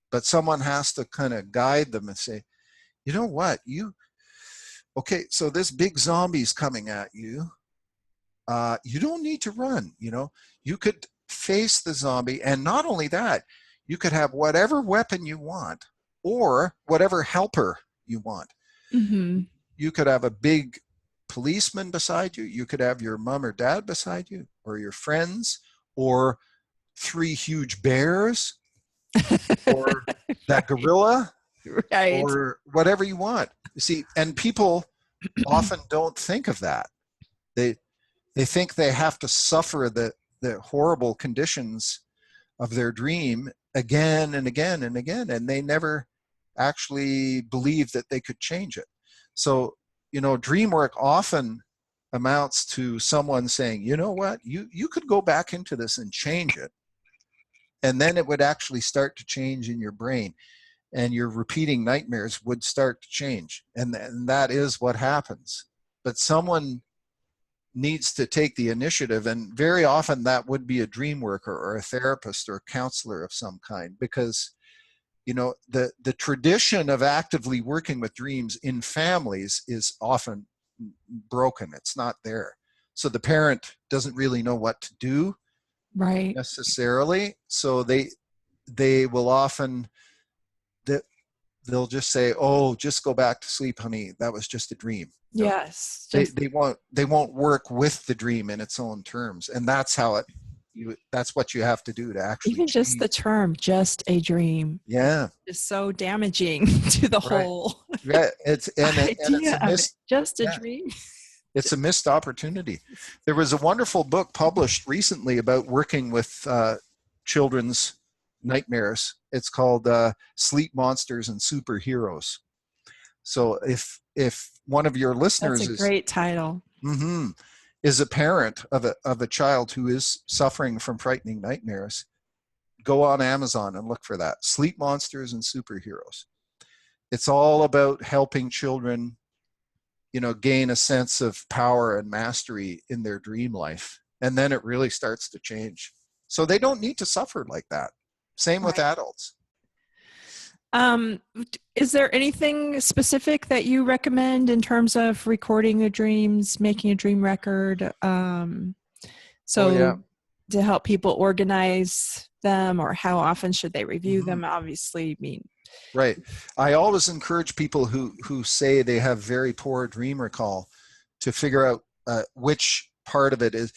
But someone has to kind of guide them and say, you know what, okay, so this big zombie's coming at you. You don't need to run, you could face the zombie. And not only that, you could have whatever weapon you want, or whatever helper you want. Mm-hmm. You could have a big policeman beside you. You could have your mom or dad beside you, or your friends, or 3 huge bears, or that gorilla, right, or whatever you want. You see, and people often don't think of that. They think they have to suffer the horrible conditions of their dream again and again and again, and they never actually believe that they could change it. So, dream work often amounts to someone saying, you know what, you could go back into this and change it. And then it would actually start to change in your brain, and your repeating nightmares would start to change. And that is what happens. But someone needs to take the initiative, and very often that would be a dream worker or a therapist or a counselor of some kind, because the tradition of actively working with dreams in families is often broken. It's not there. So the parent doesn't really know what to do Right. necessarily. So they will often, they'll just say, "Oh, just go back to sleep, honey. That was just a dream." Yes. They won't work with the dream in its own terms, and that's that's what you have to do to actually even change. just the term "just a dream" Yeah, is so damaging to the right. whole Yeah, it's idea a of it. Just a yeah, dream. it's a missed opportunity. There was a wonderful book published recently about working with children's nightmares. It's called Sleep Monsters and Superheroes. So if one of your That's listeners a great title. is a parent of a child who is suffering from frightening nightmares, go on Amazon and look for that. Sleep Monsters and Superheroes. It's all about helping children, gain a sense of power and mastery in their dream life. And then it really starts to change. So they don't need to suffer like that. Same with adults. Is there anything specific that you recommend in terms of recording the dreams, making a dream record? To help people organize them, or how often should they review them? Obviously, right. I always encourage people who say they have very poor dream recall to figure out which part of it is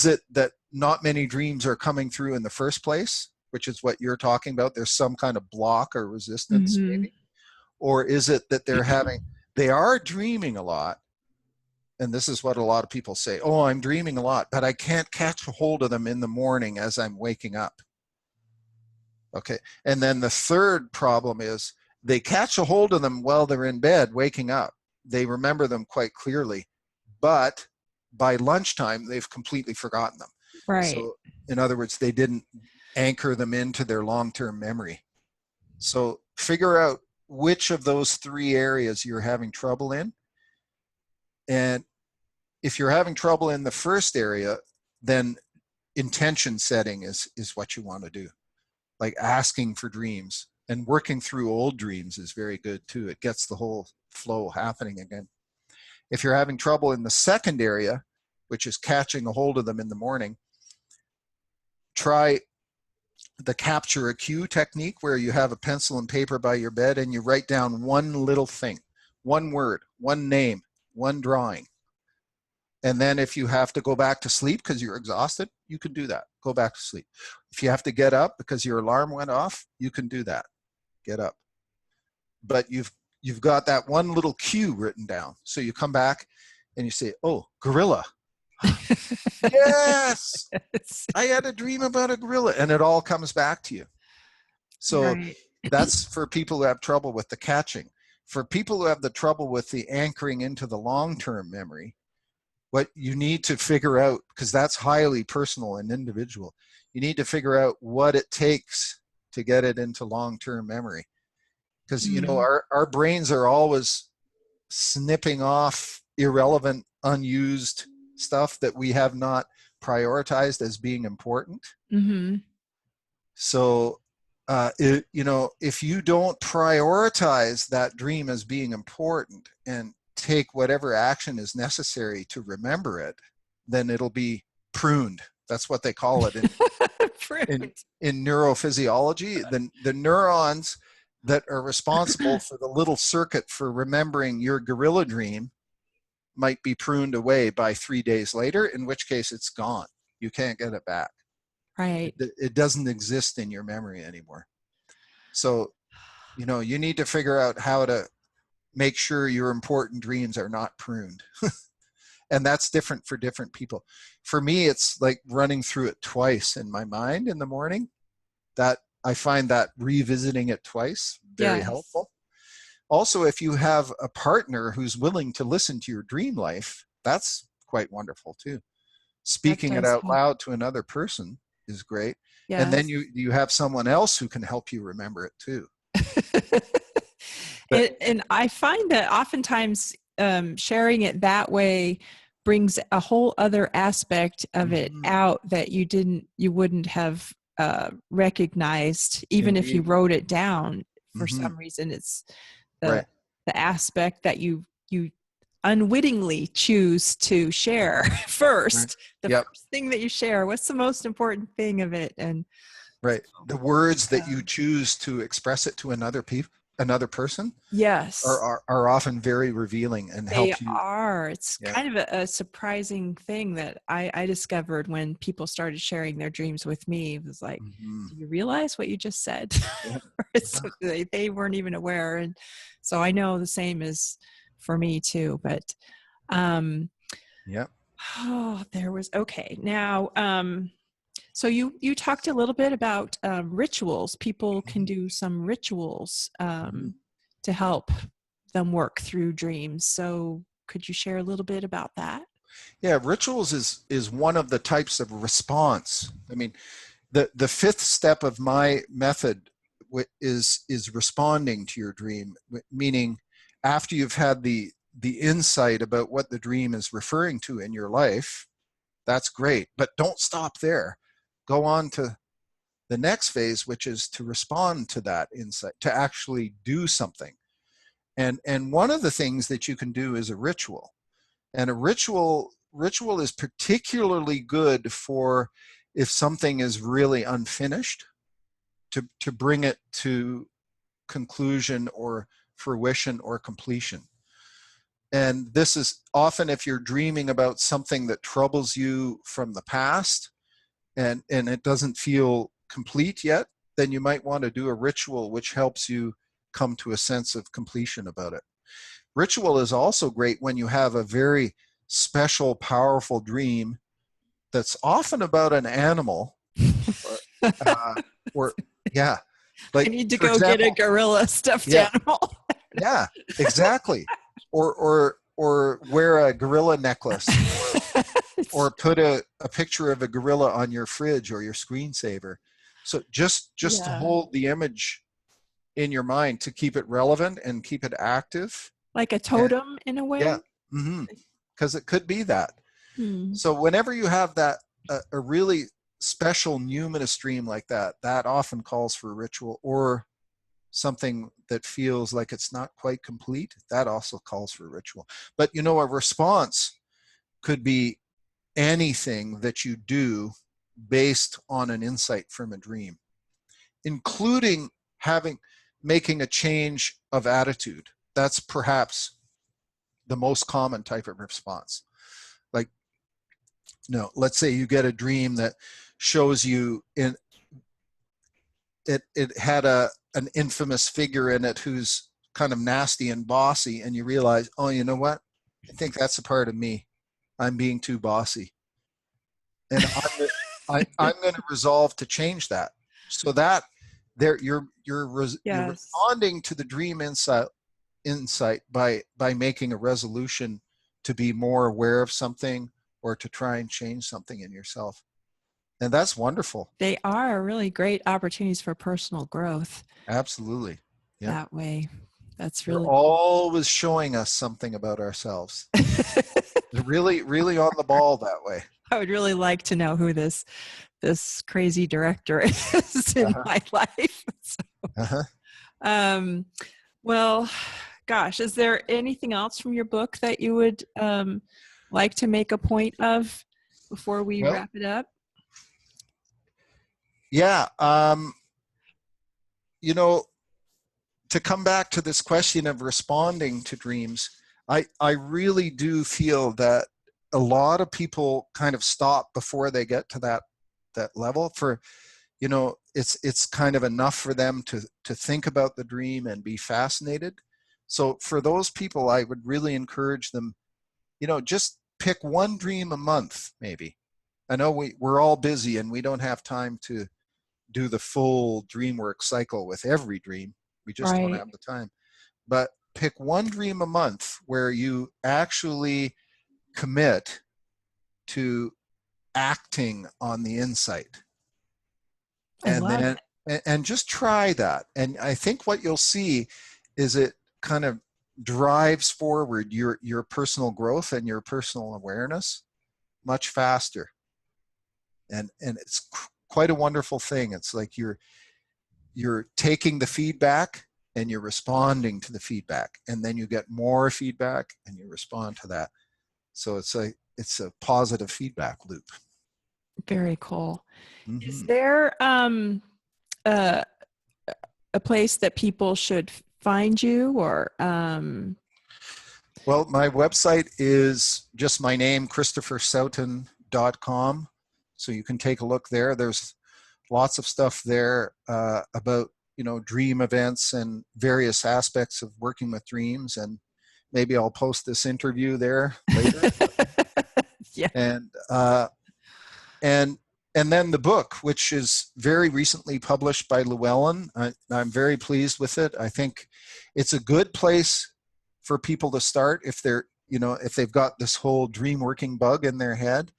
it that not many dreams are coming through in the first place, which is what you're talking about. There's some kind of block or resistance maybe, or is it that they are dreaming a lot? And this is what a lot of people say, "Oh, I'm dreaming a lot, but I can't catch a hold of them in the morning as I'm waking up." Okay. And then the third problem is they catch a hold of them while they're in bed, waking up. They remember them quite clearly, but by lunchtime, they've completely forgotten them. Right. So in other words, they didn't anchor them into their long-term memory. So figure out which of those three areas you're having trouble in. And if you're having trouble in the first area, then intention setting is what you want to do. Like asking for dreams and working through old dreams is very good too. It gets the whole flow happening again. If you're having trouble in the second area, which is catching a hold of them in the morning, try the capture a cue technique, where you have a pencil and paper by your bed and you write down one little thing, one word, one name, one drawing. And then if you have to go back to sleep because you're exhausted, you can do that. Go back to sleep. If you have to get up because your alarm went off, you can do that. Get up. But you've got that one little cue written down. So you come back and you say, "Oh, gorilla." Yes, I had a dream about a gorilla, and it all comes back to you. So that's for people who have trouble with the catching. For people who have the trouble with the anchoring into the long-term memory, what you need to figure out, because that's highly personal and individual, you need to figure out what it takes to get it into long-term memory. Because our brains are always snipping off irrelevant, unused stuff that we have not prioritized as being important. So if you don't prioritize that dream as being important and take whatever action is necessary to remember it, then it'll be pruned. That's what they call it in neurophysiology. The neurons that are responsible for the little circuit for remembering your gorilla dream might be pruned away by 3 days later, in which case it's gone. You can't get it back. Right. It doesn't exist in your memory anymore. So, you need to figure out how to make sure your important dreams are not pruned. And that's different for different people. For me, it's like running through it twice in my mind in the morning. That I find that revisiting it twice very helpful. Also, if you have a partner who's willing to listen to your dream life, that's quite wonderful too. Speaking it out loud to another person is great. Yes. And then you have someone else who can help you remember it too. And I find that oftentimes sharing it that way brings a whole other aspect of it Mhm. out that you wouldn't have recognized, even if you Indeed. wrote it down. For Hmm. some reason, it's Right. the aspect that you unwittingly choose to share Right. first. The Yep. first thing that you share, what's the most important thing of it? And Right. The words that you um, choose to express it to another person yes, are often very revealing and they help you. are. It's Yeah. kind of a surprising thing that I discovered when people started sharing their dreams with me. It was like, Hmm. do you realize what you just said? Yeah. So they weren't even aware. And so I know the same is for me too. But um, Yeah. oh, there was okay. Now, so you talked a little bit about rituals. People can do some rituals Hmm. to help them work through dreams. So could you share a little bit about that? Yeah. Rituals is one of the types of response. I mean, the fifth step of my method is responding to your dream, meaning after you've had the insight about what the dream is referring to in your life, that's great, but don't stop there. Go on to the next phase, which is to respond to that insight, to actually do something. And one of the things that you can do is a ritual. And a ritual is particularly good for if something is really unfinished, to bring it to conclusion or fruition or completion. And this is often if you're dreaming about something that troubles you from the past, and it doesn't feel complete yet, then you might want to do a ritual which helps you come to a sense of completion about it. Ritual is also great when you have a very special, powerful dream that's often about an animal, or, uh, or yeah, I like need to for go get a example, gorilla stuffed yeah, animal. yeah, exactly, or wear a gorilla necklace, or put a picture of a gorilla on your fridge or your screensaver. So just to Yeah, hold the image in your mind to keep it relevant and keep it active. like a And totem in a yeah, way. because it could be that. Hmm. So whenever you have that a really special numinous dream like that, that often calls for a ritual, or something that feels like it's not quite complete, that also calls for a ritual. But a response could be anything that you do based on an insight from a dream, including making a change of attitude. That's perhaps the most common type of response. Like, let's say you get a dream that shows you it had an infamous figure in it who's kind of nasty and bossy, and you realize, oh, you know what? I think that's a part of me. I'm being too bossy, and I'm going to resolve to change that. So that there you're Yes. responding to the dream insight by making a resolution to be more aware of something or to try and change something in yourself. And that's wonderful. They are really great opportunities for personal growth Absolutely. Yep. that way. That's They're really cool. always showing us something about ourselves. They're really, really on the ball that way. I would really like to know who this crazy director is in Uh-huh. my life. So, Uh-huh. um, well, gosh, is there anything else from your book that you would like to make a point of before we Well, wrap it up? yeah. You know, to come back to this question of responding to dreams, I really do feel that a lot of people kind of stop before they get to that level. For it's kind of enough for them to think about the dream and be fascinated. So for those people, I would really encourage them, just pick one dream a month, maybe. I know we're all busy and we don't have time to do the full DreamWork cycle with every dream. We just don't Right. have the time. But pick one dream a month where you actually commit to acting on the insight. I And love then it. and just try that. And I think what you'll see is it kind of drives forward your personal growth and your personal awareness much faster. And it's quite a wonderful thing. It's like you're taking the feedback and you're responding to the feedback, and then you get more feedback and you respond to that. So it's a positive feedback loop. Very cool. Mm-hmm. Is there a place that people should find you, or Well, my website is just my name, ChristopherSowton.com. So you can take a look there. There's lots of stuff there about, dream events and various aspects of working with dreams. And maybe I'll post this interview there later. Yeah. And then the book, which is very recently published by Llewellyn. I'm very pleased with it. I think it's a good place for people to start if if they've got this whole dream working bug in their head.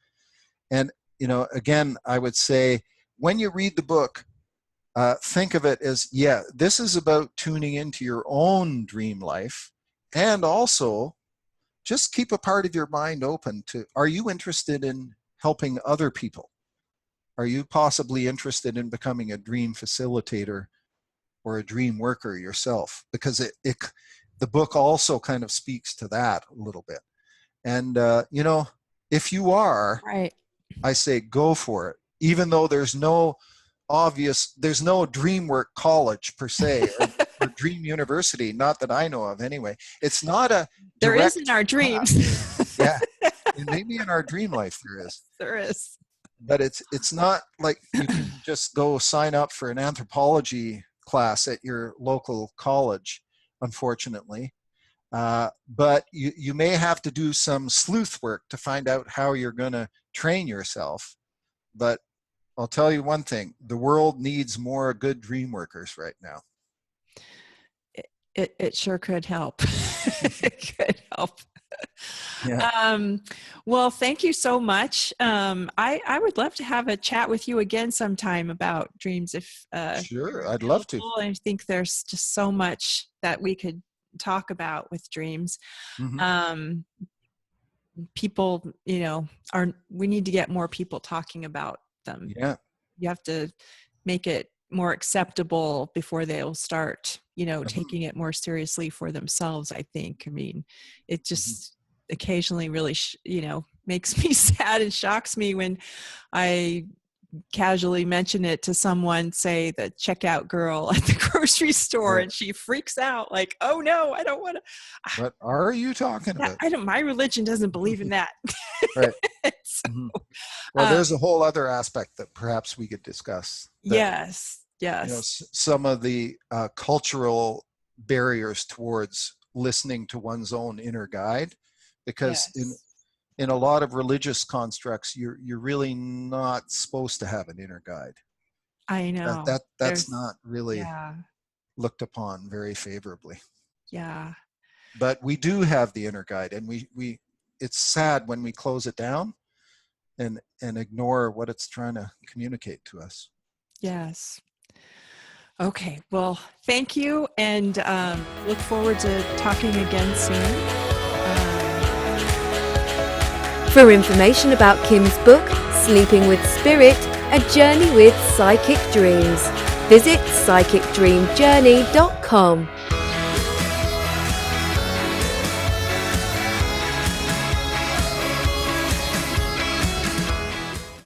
And, again, I would say when you read the book, think of it as, this is about tuning into your own dream life, and also just keep a part of your mind open to, are you interested in helping other people? Are you possibly interested in becoming a dream facilitator or a dream worker yourself? Because the book also kind of speaks to that a little bit. And, if you are, right, I say go for it. Even though there's no DreamWork college per se, or Dream University, not that I know of anyway. It's not a there direct is in our dreams. Yeah, and maybe in our dream life there is. There is. But it's not like you can just go sign up for an anthropology class at your local college, unfortunately. But you may have to do some sleuth work to find out how you're going to train yourself. But I'll tell you one thing, the world needs more good dream workers right now. It sure could help. It could help. Yeah. Well, thank you so much. I would love to have a chat with you again sometime about dreams. If Sure, I'd love to. I think there's just so much that we could talk about with dreams. Mm-hmm. People, we need to get more people talking about them. Yeah. You have to make it more acceptable before they'll start, taking it more seriously for themselves, I think. I mean, it just occasionally really, makes me sad and shocks me when I casually mention it to someone, say the checkout girl at the grocery store, Right. and she freaks out like, oh no, I don't want to. What are you talking about? My religion doesn't believe in that. Right. So, Well, there's a whole other aspect that perhaps we could discuss. Yes. Some of the cultural barriers towards listening to one's own inner guide, because in a lot of religious constructs, you're really not supposed to have an inner guide. I know that's not really looked upon very favorably. Yeah. But we do have the inner guide, and we it's sad when we close it down and ignore what it's trying to communicate to us. Yes. Okay. Well, thank you, and look forward to talking again soon. For information about Kim's book, Sleeping with Spirit, A Journey with Psychic Dreams, visit psychicdreamjourney.com.